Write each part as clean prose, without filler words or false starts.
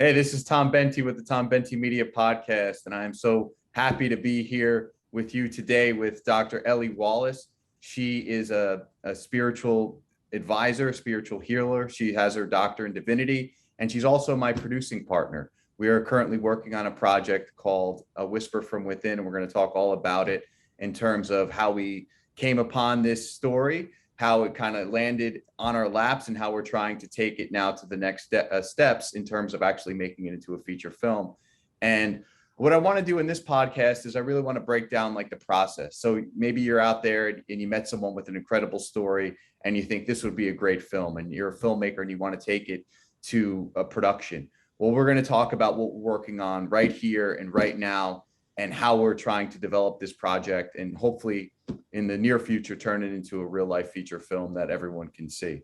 Hey, this is Tom Benty with the Tom Benty Media Podcast, and I am so happy to be here with you today with Dr. Elle Wallace. She is a spiritual advisor, a spiritual healer. She has her doctor in divinity, and she's also my producing partner. We are currently working on a project called A Whisper from Within, and we're going to talk all about it in terms of how we came upon this story, how it kind of landed on our laps, and how we're trying to take it now to the next steps in terms of actually making it into a feature film. And what I want to do in this podcast is I really want to break down like the process. So maybe you're out there and you met someone with an incredible story and you think this would be a great film, and you're a filmmaker and you want to take it to a production. Well, we're going to talk about what we're working on right here and right now, and how we're trying to develop this project, and hopefully in the near future turn it into a real life feature film that everyone can see.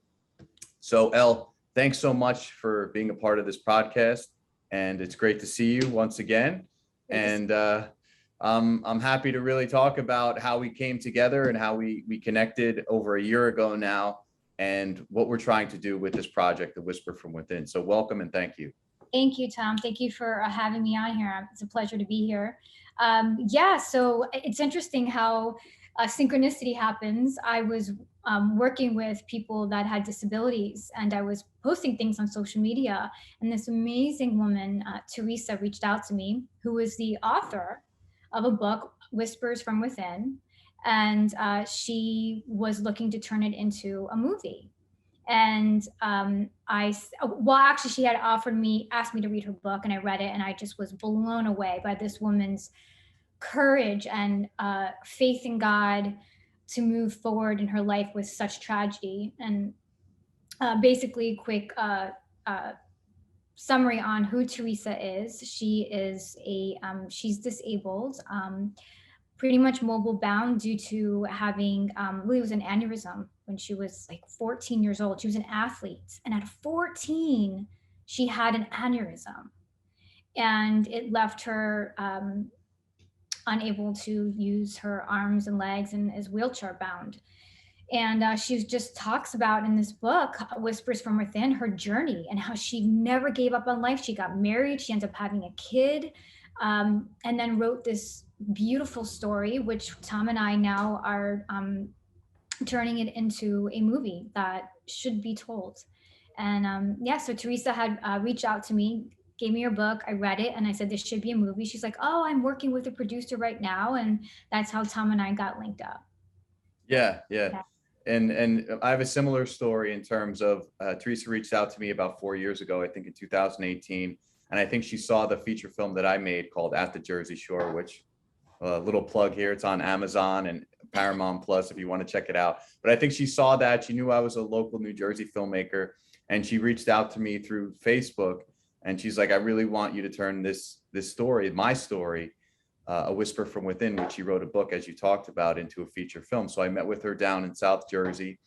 So Elle, thanks so much for being a part of this podcast, and it's great to see you once again. And I'm happy to really talk about how we came together and how we connected over a year ago now, and what we're trying to do with this project, The Whisper from Within. So welcome and thank you. Thank you, Tom. Thank you for having me on here. It's a pleasure to be here. So it's interesting how synchronicity happens. I was working with people that had disabilities, and I was posting things on social media. And this amazing woman, Theresa, reached out to me, who is the author of a book, Whispers from Within. And she was looking to turn it into a movie. And she had asked me to read her book, and I read it, and I just was blown away by this woman's courage and faith in God to move forward in her life with such tragedy. And basically, quick summary on who Theresa is. She is she's disabled, pretty much mobile bound due to having, it was an aneurysm when she was like 14 years old. She was an athlete, and at 14, she had an aneurysm, and it left her unable to use her arms and legs, and is wheelchair bound. And she just talks about in this book, Whispers from Within, her journey and how she never gave up on life. She got married, she ends up having a kid, and then wrote this beautiful story, which Tom and I now are turning it into a movie that should be told. And so Theresa had reached out to me, gave me her book. I read it, and I said, this should be a movie. She's like, oh, I'm working with a producer right now. And that's how Tom and I got linked up. Yeah. And I have a similar story in terms of Theresa reached out to me about 4 years ago, I think in 2018. And I think she saw the feature film that I made called At the Jersey Shore, which little plug here. It's on Amazon and Paramount Plus if you want to check it out. But I think she saw that. She knew I was a local New Jersey filmmaker, and she reached out to me through Facebook. And she's like, I really want you to turn this story, my story, A Whisper from Within, which she wrote a book, as you talked about, into a feature film. So I met with her down in South Jersey,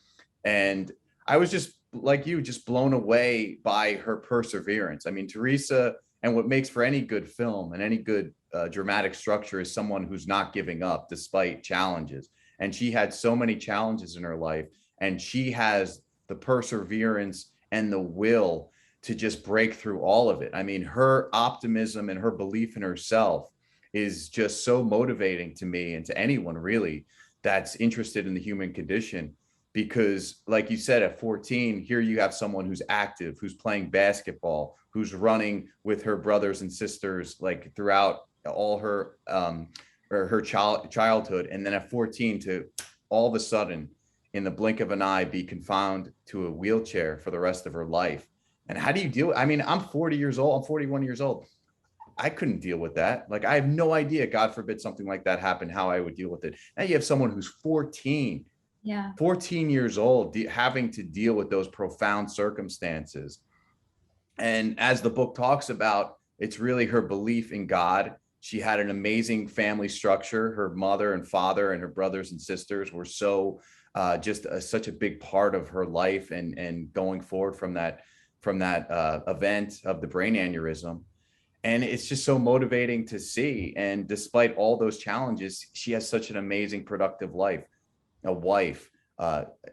and I was just like you, just blown away by her perseverance. I mean, Theresa, and what makes for any good film and any good dramatic structure is someone who's not giving up despite challenges. And she had so many challenges in her life, and she has the perseverance and the will to just break through all of it. I mean, her optimism and her belief in herself is just so motivating to me, and to anyone really that's interested in the human condition. Because like you said, at 14, here you have someone who's active, who's playing basketball, who's running with her brothers and sisters, like throughout all her childhood. And then at 14 to all of a sudden, in the blink of an eye, be confined to a wheelchair for the rest of her life. And how do you deal? I mean, I'm 40 years old, I'm 41 years old. I couldn't deal with that. Like, I have no idea, God forbid something like that happened, how I would deal with it. Now you have someone who's 14 years old, having to deal with those profound circumstances. And as the book talks about, it's really her belief in God. She had an amazing family structure. Her mother and father and her brothers and sisters were so such a big part of her life, and going forward from that event of the brain aneurysm. And it's just so motivating to see. And despite all those challenges, she has such an amazing, productive life, a wife,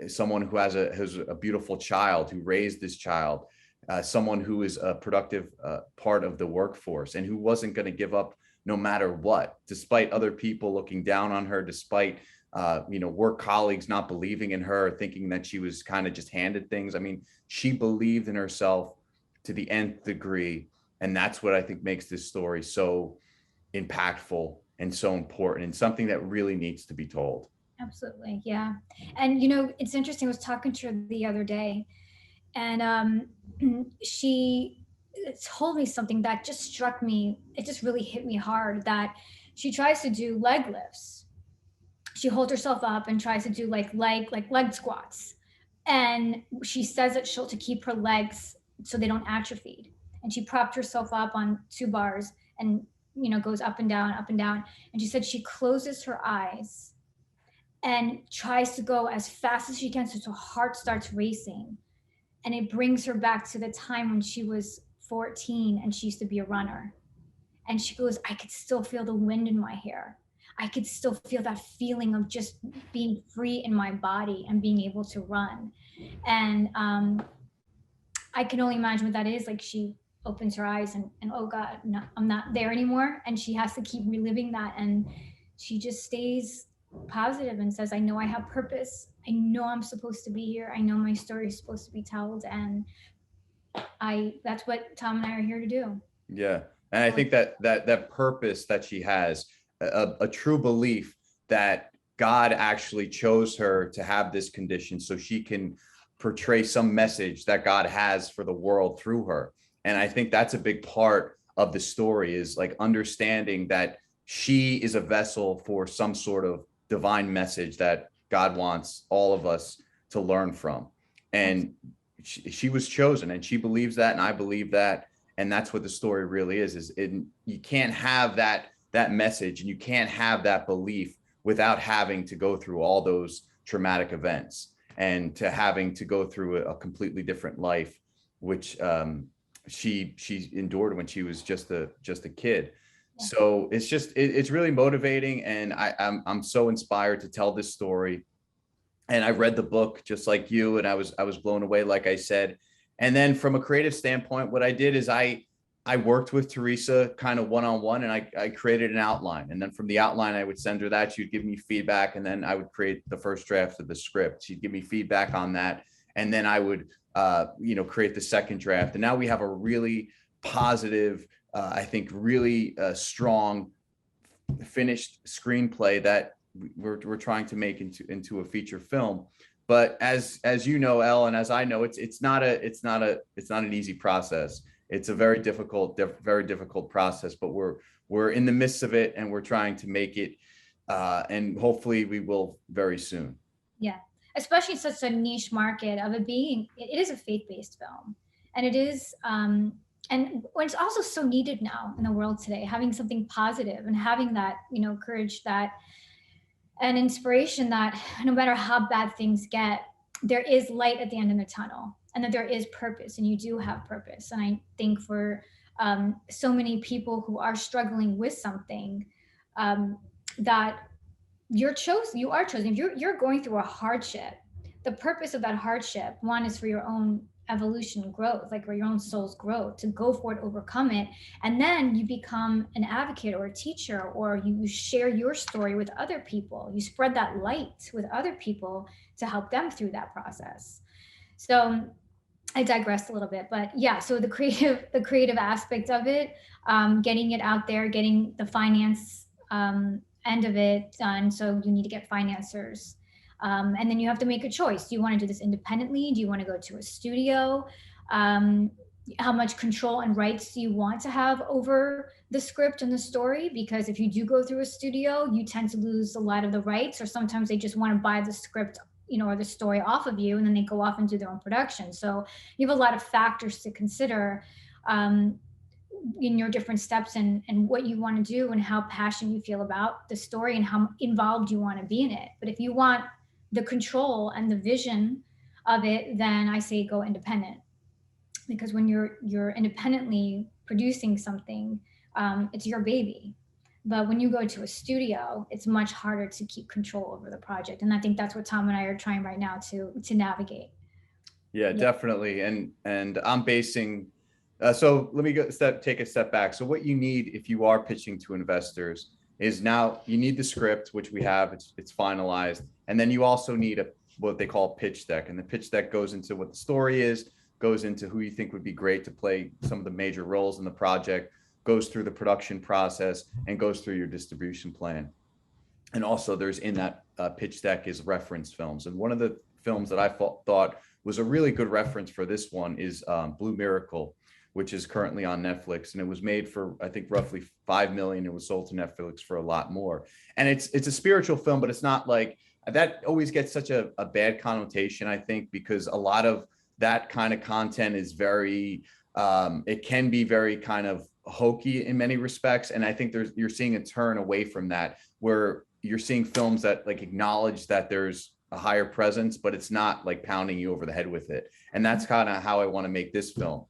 someone who has a beautiful child, who raised this child, someone who is a productive part of the workforce and who wasn't going to give up no matter what, despite other people looking down on her, despite work colleagues not believing in her, thinking that she was kind of just handed things. I mean, she believed in herself to the nth degree. And that's what I think makes this story so impactful and so important, and something that really needs to be told. Absolutely. Yeah. And it's interesting. I was talking to her the other day, and she told me something that just struck me. It just really hit me hard, that she tries to do leg lifts. She holds herself up and tries to do leg squats. And she says that she'll to keep her legs so they don't atrophy. And she propped herself up on 2 bars and goes up and down, up and down. And she said she closes her eyes and tries to go as fast as she can, so her heart starts racing. And it brings her back to the time when she was 14 and she used to be a runner. And she goes, I could still feel the wind in my hair. I could still feel that feeling of just being free in my body and being able to run. And I can only imagine what that is. Like, she opens her eyes and oh God, no, I'm not there anymore. And she has to keep reliving that. And she just stays positive and says, I know I have purpose. I know I'm supposed to be here. I know my story is supposed to be told. And that's what Tom and I are here to do. Yeah. And I think that purpose that she has, a true belief that God actually chose her to have this condition so she can portray some message that God has for the world through her. And I think that's a big part of the story, is like understanding that she is a vessel for some sort of divine message that God wants all of us to learn from. And she was chosen, and she believes that, and I believe that. And that's what the story really is you can't have that message, and you can't have that belief without having to go through all those traumatic events and to having to go through a completely different life, which she endured when she was just a kid. Yeah. So it's really motivating, and I'm so inspired to tell this story. And I read the book just like you, and I was blown away, like I said. And then from a creative standpoint, what I did is I worked with Theresa kind of one-on-one, and I created an outline. And then from the outline, I would send her that. She'd give me feedback, and then I would create the first draft of the script. She'd give me feedback on that. And then I would, create the second draft. And now we have a really positive, I think really strong finished screenplay that we're trying to make into a feature film. But as you know, Elle, and as I know, it's not an easy process. It's a very difficult process, but we're in the midst of it, and we're trying to make it, and hopefully we will very soon. Yeah, especially such a niche market of it being, it is a faith-based film, and it is, and it's also so needed now in the world today, having something positive and having that, courage, that and inspiration, that no matter how bad things get, there is light at the end of the tunnel, and that there is purpose, and you do have purpose. And I think for so many people who are struggling with something, that you are chosen. If you're going through a hardship, the purpose of that hardship, one, is for your own evolution, growth, like for your own soul's growth, to go for it, overcome it. And then you become an advocate or a teacher, or you share your story with other people. You spread that light with other people to help them through that process. So I digressed a little bit, but yeah, so the creative aspect of it, getting it out there, getting the finance end of it done. So you need to get financiers. And then you have to make a choice. Do you want to do this independently? Do you want to go to a studio? How much control and rights do you want to have over the script and the story? Because if you do go through a studio, you tend to lose a lot of the rights, or sometimes they just want to buy the script, or the story off of you, and then they go off and do their own production. So you have a lot of factors to consider in your different steps, and what you want to do, and how passionate you feel about the story, and how involved you want to be in it. But if you want the control and the vision of it, then I say go independent, because when you're independently producing something, it's your baby. But when you go to a studio, it's much harder to keep control over the project. And I think that's what Tom and I are trying right now to navigate. Yeah, Yeah. definitely. And I'm basing so let me take a step back. So what you need if you are pitching to investors is now you need the script, which we have, it's finalized, and then you also need a what they call pitch deck. And the pitch deck goes into what the story is, goes into who you think would be great to play some of the major roles in the project, goes through the production process, and goes through your distribution plan. And also there's in that pitch deck is reference films. And one of the films that I thought was a really good reference for this one is Blue Miracle, which is currently on Netflix, and it was made for I think roughly 5 million. It was sold to Netflix for a lot more. And it's a spiritual film, but it's not like that always gets such a bad connotation, I think, because a lot of that kind of content is very it can be very kind of hokey in many respects. And I think you're seeing a turn away from that, where you're seeing films that like acknowledge that there's a higher presence, but it's not like pounding you over the head with it. And that's kind of how I want to make this film.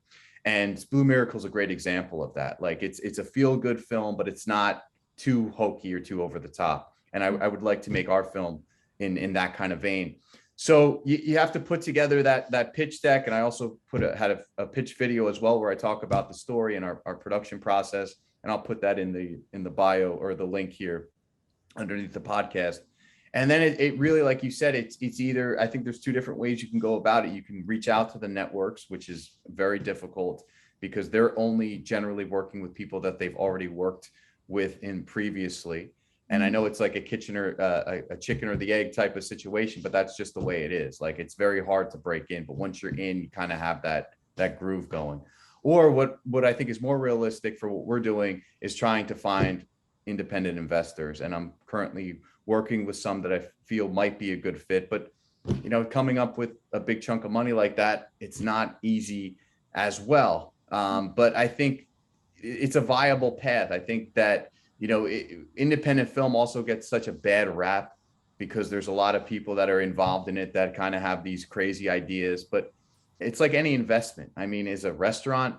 And Blue Miracle is a great example of that. Like it's a feel good film, but it's not too hokey or too over the top. And I would like to make our film in that kind of vein. So you have to put together that pitch deck. And I also had a pitch video as well, where I talk about the story and our production process. And I'll put that in the bio or the link here underneath the podcast. And then it really, like you said, it's either, I think there's two different ways you can go about it. You can reach out to the networks, which is very difficult because they're only generally working with people that they've already worked with in previously. And I know it's like a chicken or the egg type of situation, but that's just the way it is. Like it's very hard to break in, but once you're in, you kind of have that groove going. Or what I think is more realistic for what we're doing is trying to find independent investors. And I'm currently working with some that I feel might be a good fit, but coming up with a big chunk of money like that, it's not easy as well. But I think it's a viable path. I think that, independent film also gets such a bad rap because there's a lot of people that are involved in it that kind of have these crazy ideas, but it's like any investment. I mean, is a restaurant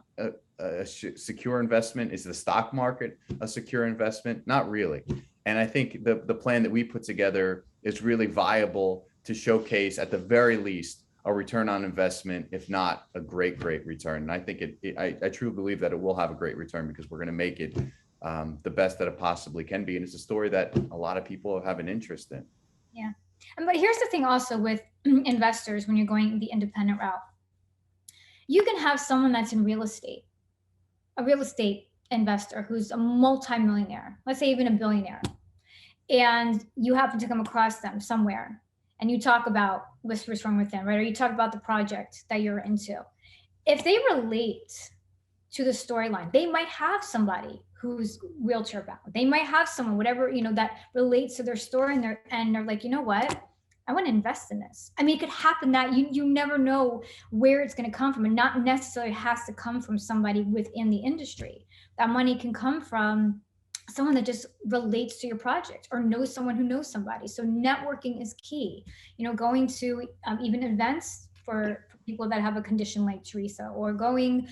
a secure investment? Is the stock market a secure investment? Not really. And I think the plan that we put together is really viable to showcase, at the very least, a return on investment, if not a great return. And I think I truly believe that it will have a great return because we're going to make it the best that it possibly can be. And it's a story that a lot of people have an interest in. Yeah. But here's the thing also with investors, when you're going the independent route, you can have someone that's in real estate, a real estate investor who's a multimillionaire, let's say even a billionaire, and you happen to come across them somewhere and you talk about Whispers from Within, right? Or you talk about the project that you're into. If they relate to the storyline, they might have somebody who's wheelchair bound. They might have someone, whatever, that relates to their story, and they're like, you know what? I want to invest in this. I mean, it could happen that you never know where it's going to come from, and not necessarily has to come from somebody within the industry. That money can come from someone that just relates to your project or knows someone who knows somebody. So networking is key. Going to even events for people that have a condition like Theresa, or going,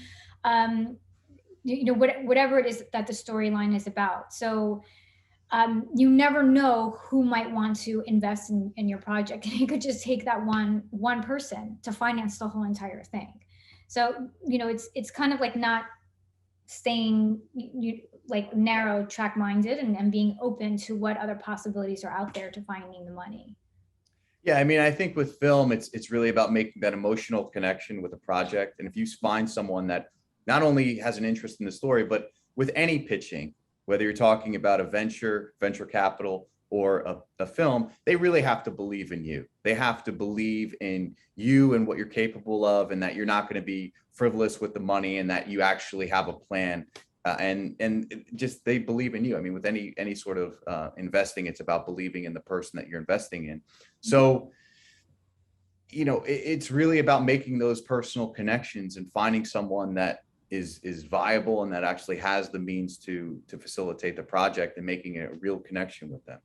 whatever it is that the storyline is about. So you never know who might want to invest in your project. And you could just take that one person to finance the whole entire thing. So, it's kind of like not staying like narrow track minded and being open to what other possibilities are out there to finding the money. Yeah, I mean, I think with film, it's really about making that emotional connection with a project. And if you find someone that not only has an interest in the story, but with any pitching, whether you're talking about a venture capital, or a film, they really have to believe in you. They have to believe in you and what you're capable of, and that you're not going to be frivolous with the money, and that you actually have a plan. And just they believe in you. I mean, with any sort of investing, it's about believing in the person that you're investing in. So, it's really about making those personal connections and finding someone that is viable and that actually has the means to facilitate the project and making a real connection with them.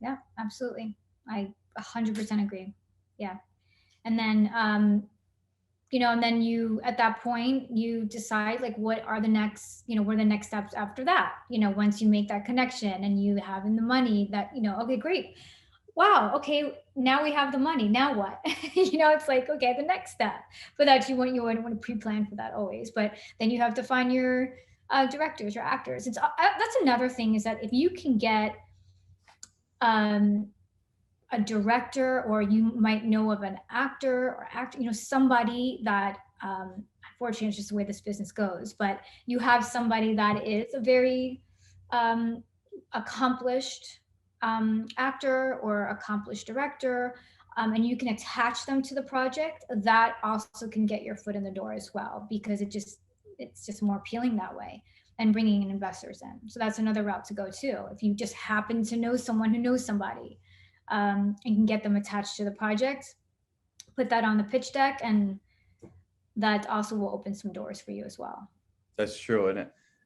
Yeah, absolutely. I 100% agree. Yeah. And then, and then you, at that point, you decide like, what are the next steps after that? Once you make that connection and you have in the money that, okay, great. wow, okay, now we have the money. Now what? It's like, okay, the next step. But that you wouldn't want to pre-plan for that always. But then you have to find your directors or actors. That's another thing, is that if you can get um, a director, or you might know of an actor or actor, somebody that, unfortunately, it's just the way this business goes, but you have somebody that is a very um, accomplished actor or accomplished director, and you can attach them to the project, that also can get your foot in the door as well, because it's just more appealing that way, and bringing in investors in. So that's another route to go too. If you just happen to know someone who knows somebody, and can get them attached to the project, put that on the pitch deck, and that also will open some doors for you as well. That's true.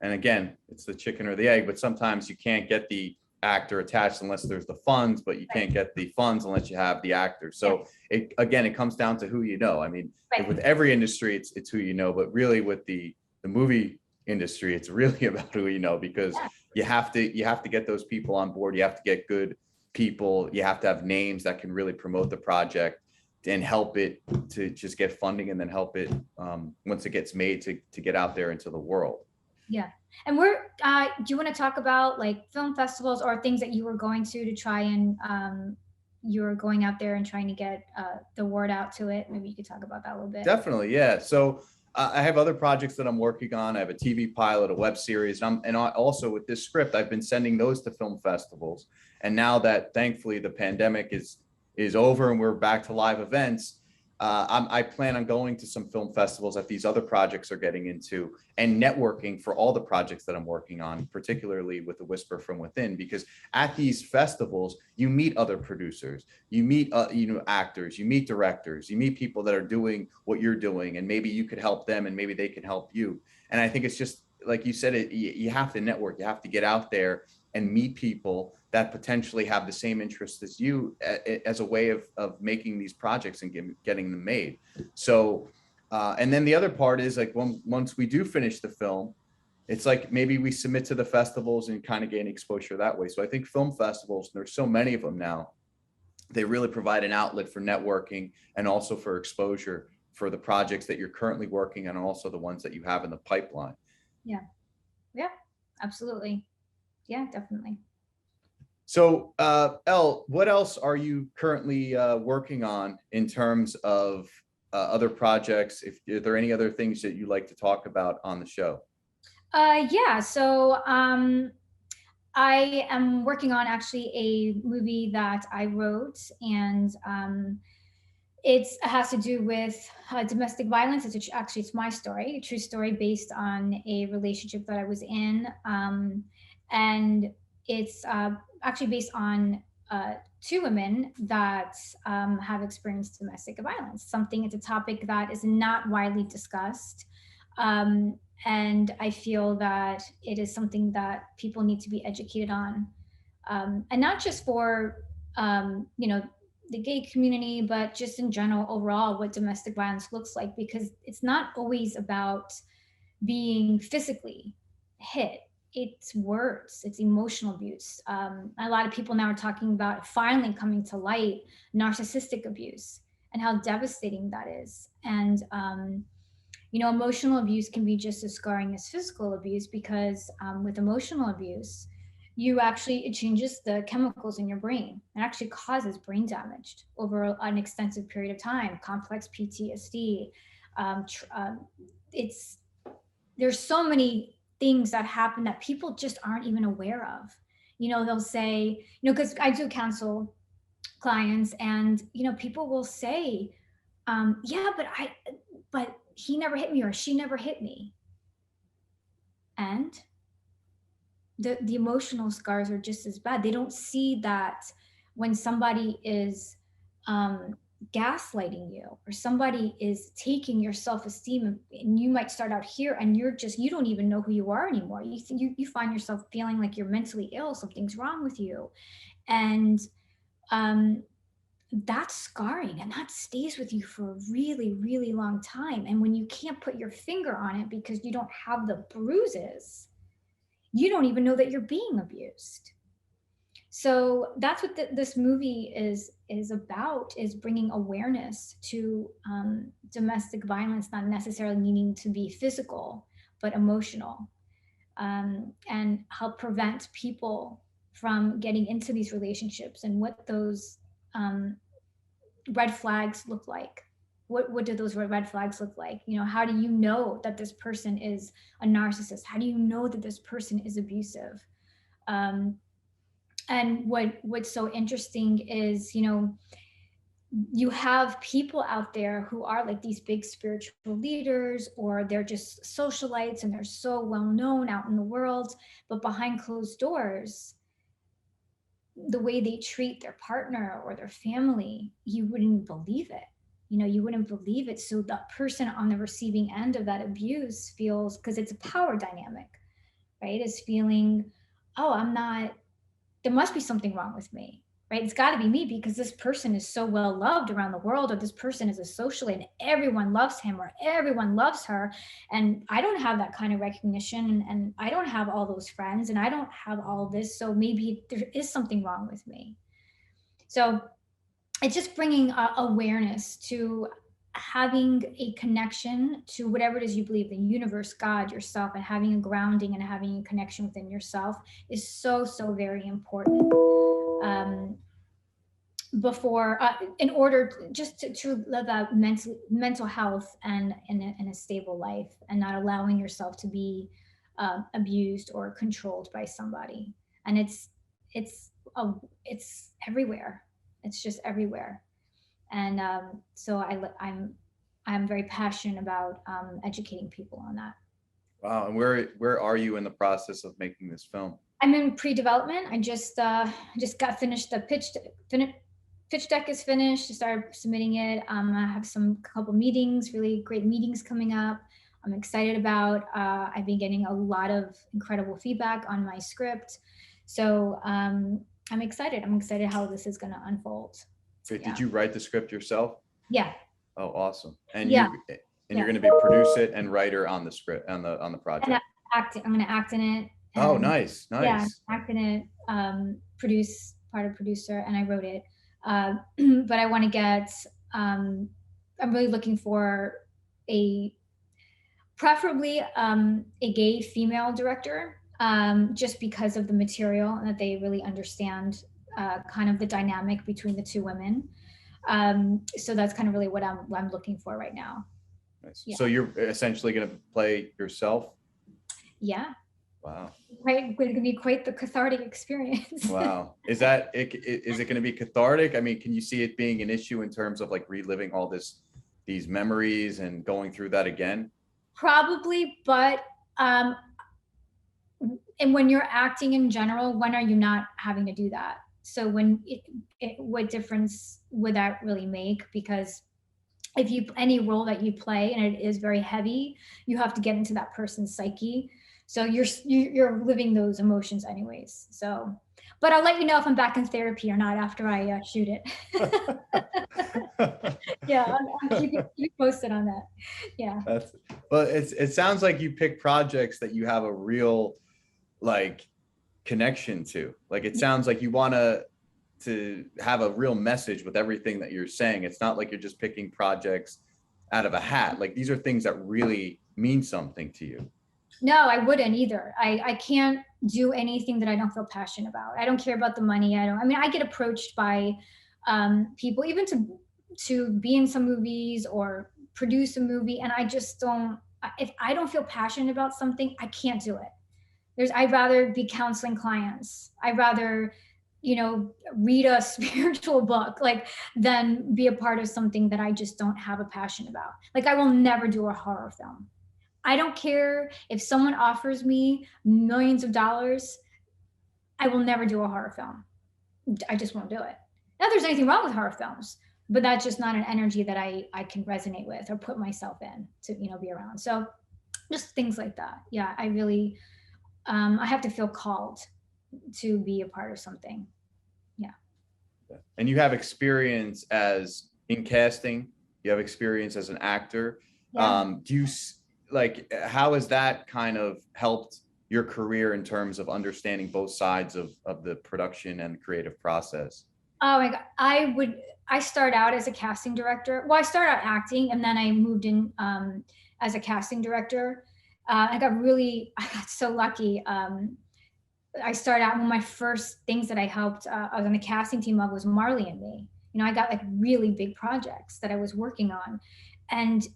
And again, it's the chicken or the egg, but sometimes you can't get the actor attached unless there's the funds, but you can't get the funds unless you have the actor. So it comes down to who you know. I mean, with every industry, it's who you know, but really with the movie industry, it's really about who you know, because you have to get those people on board. You have to get good people. You have to have names that can really promote the project and help it to just get funding, and then help it once it gets made to get out there into the world. Yeah. And do you want to talk about like film festivals or things that you were going to try and you're going out there and trying to get the word out to it? Maybe you could talk about that a little bit. Definitely, yeah. So I have other projects that I'm working on. I have a TV pilot, a web series, and also with this script, I've been sending those to film festivals. And now that thankfully the pandemic is over and we're back to live events, I plan on going to some film festivals that these other projects are getting into, and networking for all the projects that I'm working on, particularly with The Whisper from Within, because at these festivals, you meet other producers, you meet actors, you meet directors, you meet people that are doing what you're doing, and maybe you could help them and maybe they can help you. And I think it's just, like you said, you have to network, you have to get out there and meet people that potentially have the same interests as you, as a way of making these projects and getting them made. So, and then the other part is like, once we do finish the film, it's like maybe we submit to the festivals and kind of gain exposure that way. So I think film festivals, there's so many of them now, they really provide an outlet for networking and also for exposure for the projects that you're currently working on, and also the ones that you have in the pipeline. Yeah. Yeah, absolutely. Yeah, definitely. So, Elle, what else are you currently working on in terms of other projects? Are there any other things that you'd like to talk about on the show? Yeah. So I am working on actually a movie that I wrote, and it has to do with domestic violence. Actually, it's my story, a true story based on a relationship that I was in, and it's actually based on two women that have experienced domestic violence. It's a topic that is not widely discussed. And I feel that it is something that people need to be educated on, and not just for the gay community, but just in general, overall, what domestic violence looks like, because it's not always about being physically hit. It's words, it's emotional abuse. A lot of people now are talking about, finally coming to light, narcissistic abuse and how devastating that is. And emotional abuse can be just as scarring as physical abuse, because with emotional abuse, it changes the chemicals in your brain. It actually causes brain damage over an extensive period of time, complex PTSD. There's so many things that happen that people just aren't even aware of. They'll say, because I do counsel clients, and people will say, yeah, but he never hit me, or she never hit me. And the emotional scars are just as bad. They don't see that when somebody is gaslighting you, or somebody is taking your self-esteem, and you might start out here and you don't even know who you are anymore. You find yourself feeling like you're mentally ill, something's wrong with you. And that's scarring, and that stays with you for a really, really long time. And when you can't put your finger on it because you don't have the bruises, you don't even know that you're being abused. So that's what this movie is about, is bringing awareness to domestic violence, not necessarily needing to be physical, but emotional, and help prevent people from getting into these relationships, and what those red flags look like. What do those red flags look like? You know, how do you know that this person is a narcissist? How do you know that this person is abusive? Um, and what's so interesting is, you know, you have people out there who are like these big spiritual leaders, or they're just socialites and they're so well known out in the world, but behind closed doors, the way they treat their partner or their family, you wouldn't believe it. You know, you wouldn't believe it. So that person on the receiving end of that abuse feels, because it's a power dynamic, right, is feeling, oh, I'm not, there must be something wrong with me, right? It's got to be me, because this person is so well loved around the world, or this person is a socialite and everyone loves him or everyone loves her. And I don't have that kind of recognition, and I don't have all those friends, and I don't have all this. So maybe there is something wrong with me. So it's just bringing awareness to having a connection to whatever it is you believe, the universe, God, yourself, and having a grounding and having a connection within yourself is so, so very important. Before, in order just to live out mental health and in a stable life, and not allowing yourself to be abused or controlled by somebody. And it's everywhere. It's just everywhere. And so I'm very passionate about educating people on that. Wow. And where are you in the process of making this film? I'm in pre-development. I just got finished. The pitch deck is finished. I started submitting it. I have some couple meetings, really great meetings coming up. I'm excited about. I've been getting a lot of incredible feedback on my script, so I'm excited. I'm excited how this is going to unfold. Great. Did you write the script yourself? Yeah. Oh, awesome. And yeah. You're going to be producer and writer on the script, on the project. And I'm going to act in it. Oh, nice. Yeah, act in it, produce, part of producer, and I wrote it. But I want to get, I'm really looking for preferably a gay female director, just because of the material, and that they really understand kind of the dynamic between the two women. So that's kind of really what I'm looking for right now. Nice. Yeah. So you're essentially going to play yourself? Yeah. Wow. Right, going to be quite the cathartic experience. Wow. Is it going to be cathartic? I mean, can you see it being an issue in terms of like reliving all these memories and going through that again? Probably, but and when you're acting in general, when are you not having to do that? So what difference would that really make? Because if any role that you play and it is very heavy, you have to get into that person's psyche. So you're living those emotions anyways. So, but I'll let you know if I'm back in therapy or not after I shoot it. Yeah, I'll keep you posted on that. Yeah. Well, it sounds like you pick projects that you have a real like connection to. Like it sounds like you want to have a real message with everything that you're saying. It's not like you're just picking projects out of a hat. Like these are things that really mean something to you. No, I wouldn't either. I can't do anything that I don't feel passionate about. I don't care about the money. I mean, I get approached by people even to be in some movies or produce a movie. And I just don't, if I don't feel passionate about something, I can't do it. I'd rather be counseling clients. I'd rather, read a spiritual book, than be a part of something that I just don't have a passion about. Like I will never do a horror film. I don't care if someone offers me millions of dollars. I will never do a horror film. I just won't do it. Not that there's anything wrong with horror films, but that's just not an energy that I can resonate with or put myself in to, be around. So just things like that. Yeah, I really, I have to feel called to be a part of something. Yeah. And you have experience in casting, you have experience as an actor. Yeah. Do you, how has that kind of helped your career in terms of understanding both sides of the production and creative process? Oh my God. I started out as a casting director. Well, I started out acting and then I moved in as a casting director. I got so lucky. I started out, one of my first things that I helped, I was on the casting team of was Marley and Me. You know, I got like really big projects that I was working on. And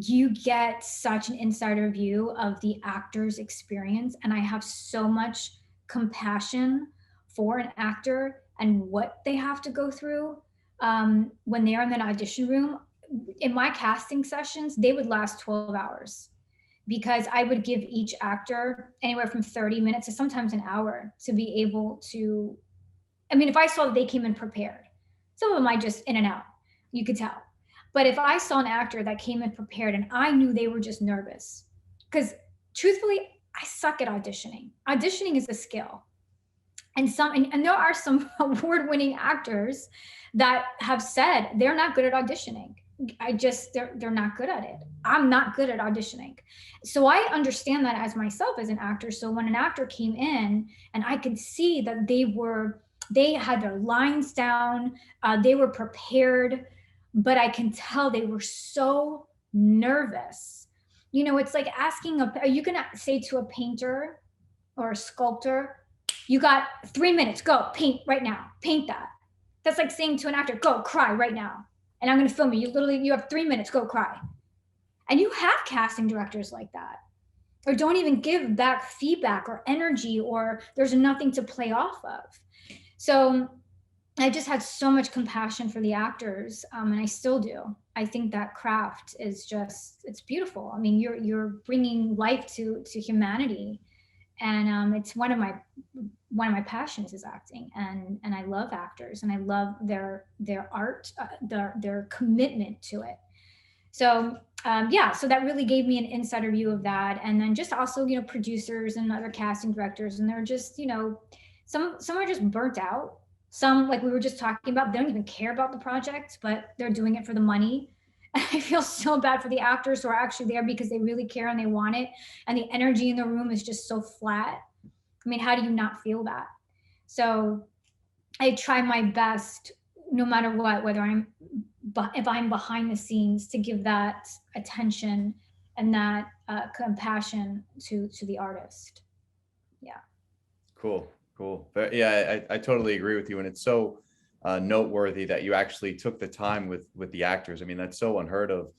you get such an insider view of the actor's experience. And I have so much compassion for an actor and what they have to go through when they're in that audition room. In my casting sessions, they would last 12 hours because I would give each actor anywhere from 30 minutes to sometimes an hour to be able to, I mean, if I saw that they came in prepared, some of them I just in and out, you could tell. But if I saw an actor that came in prepared and I knew they were just nervous, because truthfully, I suck at auditioning. Auditioning is a skill. And there are some award-winning actors that have said they're not good at auditioning. They're not good at it. I'm not good at auditioning. So I understand that as myself as an actor. So when an actor came in and I could see that they had their lines down, they were prepared, but I can tell they were so nervous. You know, it's like asking are you gonna say to a painter or a sculptor, you got 3 minutes, go paint right now, paint that. That's like saying to an actor, go cry right now. And I'm going to film you. You have 3 minutes, go cry. And you have casting directors like that, or don't even give back feedback or energy, or there's nothing to play off of. So I just had so much compassion for the actors, and I still do. I think that craft is just, it's beautiful. I mean, you're bringing life to humanity, and it's one of my passions is acting, and I love actors, and I love their art, their commitment to it. So yeah, so that really gave me an insider view of that. And then just also, you know, producers and other casting directors, and they're just, you know, some are just burnt out. Some, like we were just talking about, they don't even care about the project, but they're doing it for the money. And I feel so bad for the actors who are actually there because they really care and they want it, and the energy in the room is just so flat. I mean, how do you not feel that? So I try my best, no matter what, if I'm behind the scenes, to give that attention and that compassion to the artist. Yeah. Cool. But yeah, I totally agree with you. And it's so noteworthy that you actually took the time with the actors. I mean, that's so unheard of,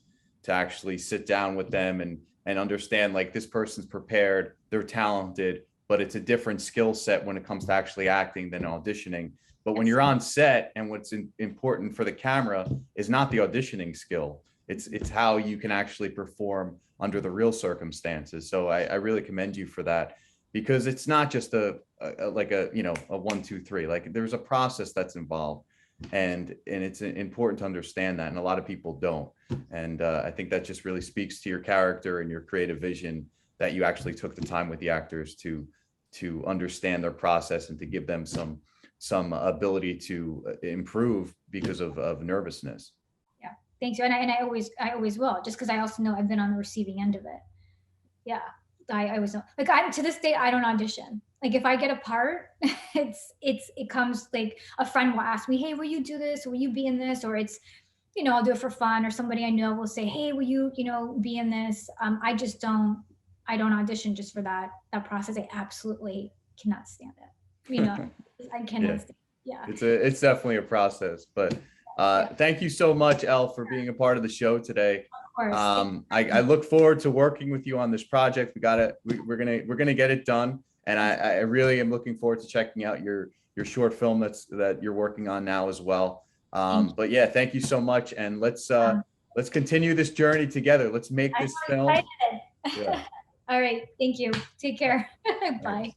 to actually sit down with them and understand, like, this person's prepared, they're talented, but it's a different skill set when it comes to actually acting than auditioning. But when you're on set, and what's important for the camera is not the auditioning skill, it's how you can actually perform under the real circumstances. So I really commend you for that, because it's not just like a you know, a 1 2 3. Like, there's a process that's involved, and it's important to understand that, and a lot of people don't. And I think that just really speaks to your character and your creative vision, that you actually took the time with the actors to understand their process and to give them some ability to improve because of nervousness. Yeah, thank you. And I always will, just because I also know I've been on the receiving end of it. Yeah, I always know. Like, to this day, I don't audition. Like, if I get a part, it comes, like, a friend will ask me, hey, will you do this? Or will you be in this? Or it's, you know, I'll do it for fun, or somebody I know will say, hey, will you, you know, be in this? I don't audition just for that process. I absolutely cannot stand it. You know, I cannot stand it. Yeah. It's definitely a process, but thank you so much, Elle, for being a part of the show today. Of course. I look forward to working with you on this project. We're gonna get it done, and I really am looking forward to checking out your short film that you're working on now as well. But yeah, thank you so much, and let's continue this journey together. Let's make this film. Yeah. All right, thank you. Take care. Bye.